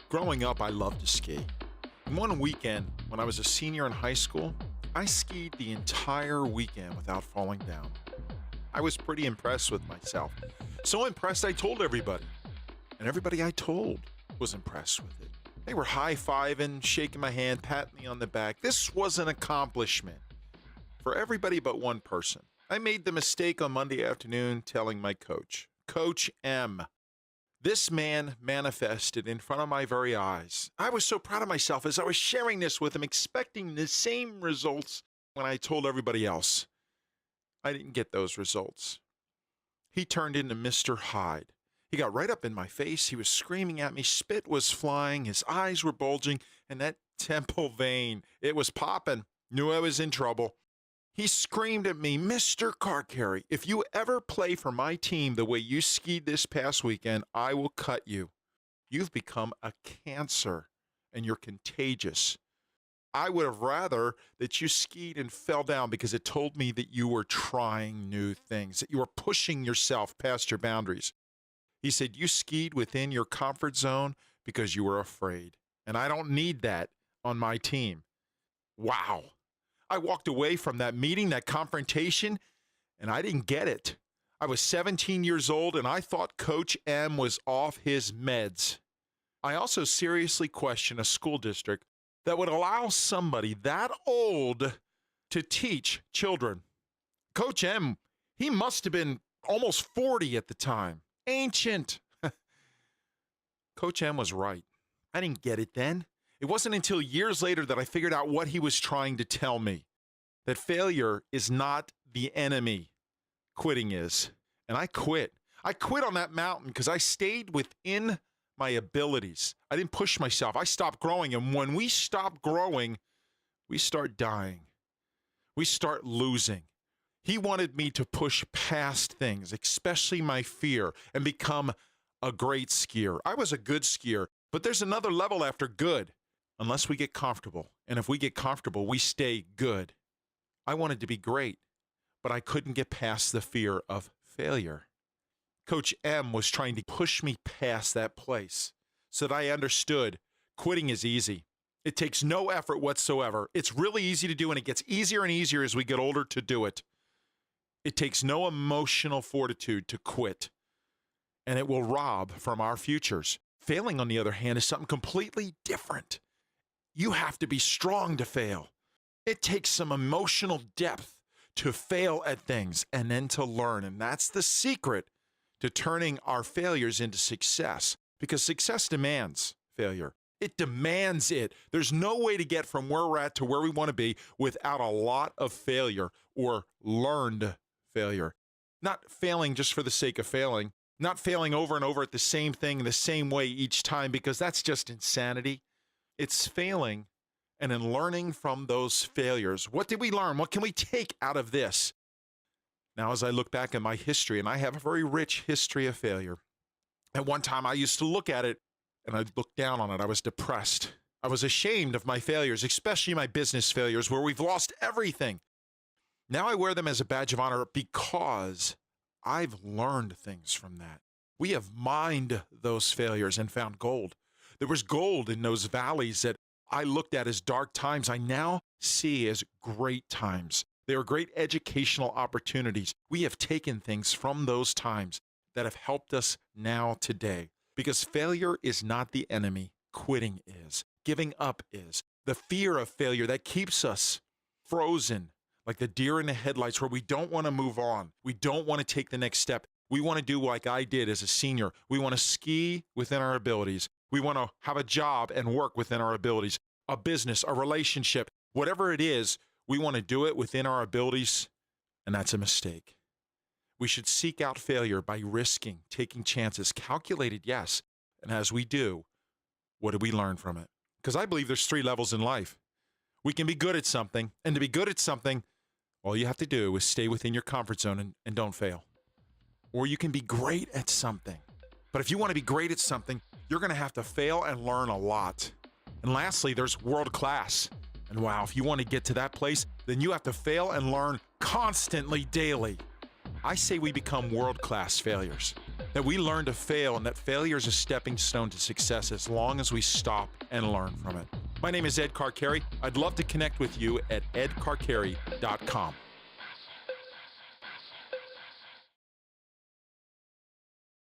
Growing up, I loved to ski. And one weekend, when I was a senior in high school, I skied the entire weekend without falling down. I was pretty impressed with myself. So impressed I told everybody. And everybody I told was impressed with it. They were high-fiving, shaking my hand, patting me on the back. This was an accomplishment for everybody but one person. I made the mistake on Monday afternoon telling my coach, Coach M. This man manifested in front of my very eyes. I was so proud of myself as I was sharing this with him, expecting the same results when I told everybody else. I didn't get those results. He turned into Mr. Hyde. He got right up in my face. He was screaming at me. Spit was flying. His eyes were bulging. And that temple vein, it was popping. Knew I was in trouble. He screamed at me, Mr. Carcarey, if you ever play for my team the way you skied this past weekend, I will cut you. You've become a cancer, and you're contagious. I would have rather that you skied and fell down because it told me that you were trying new things, that you were pushing yourself past your boundaries. He said, you skied within your comfort zone because you were afraid, and I don't need that on my team. Wow. I walked away from that meeting, that confrontation, and I didn't get it. I was 17 years old, and I thought Coach M was off his meds. I also seriously question a school district that would allow somebody that old to teach children. Coach M, he must have been almost 40 at the time. Ancient. Coach M was right. I didn't get it then. It wasn't until years later that I figured out what he was trying to tell me, that failure is not the enemy. Quitting is. And I quit. I quit on that mountain because I stayed within my abilities. I didn't push myself. I stopped growing. And when we stop growing, we start dying. We start losing. He wanted me to push past things, especially my fear, and become a great skier. I was a good skier, but there's another level after good. Unless we get comfortable. And if we get comfortable, we stay good. I wanted to be great, but I couldn't get past the fear of failure. Coach M was trying to push me past that place so that I understood quitting is easy. It takes no effort whatsoever. It's really easy to do, and it gets easier and easier as we get older to do it. It takes no emotional fortitude to quit, and it will rob from our futures. Failing, on the other hand, is something completely different. You have to be strong to fail. It takes some emotional depth to fail at things and then to learn. And that's the secret to turning our failures into success, because success demands failure. It demands it. There's no way to get from where we're at to where we want to be without a lot of failure or learned failure. Not failing just for the sake of failing, not failing over and over at the same thing the same way each time, because that's just insanity. It's failing and in learning from those failures. What did we learn? What can we take out of this? Now, as I look back at my history, and I have a very rich history of failure, at one time I used to look at it and I'd look down on it. I was depressed. I was ashamed of my failures, especially my business failures where we've lost everything. Now I wear them as a badge of honor because I've learned things from that. We have mined those failures and found gold. There was gold in those valleys that I looked at as dark times. I now see as great times. They were great educational opportunities. We have taken things from those times that have helped us now today. Because failure is not the enemy. Quitting is. Giving up is. The fear of failure that keeps us frozen like the deer in the headlights where we don't want to move on. We don't want to take the next step. We want to do like I did as a senior. We want to ski within our abilities. We want to have a job and work within our abilities, a business, a relationship, whatever it is, we want to do it within our abilities, and that's a mistake. We should seek out failure by risking, taking chances, calculated, yes. And as we do, what do we learn from it? Because I believe there's 3 levels in life. We can be good at something, and to be good at something, all you have to do is stay within your comfort zone and don't fail. Or you can be great at something. But if you want to be great at something, you're going to have to fail and learn a lot. And lastly, there's world class. And wow, if you want to get to that place, then you have to fail and learn constantly, daily. I say we become world class failures. that we learn to fail and that failure is a stepping stone to success as long as we stop and learn from it. My name is Ed Carcarey. I'd love to connect with you at edcarcarey.com.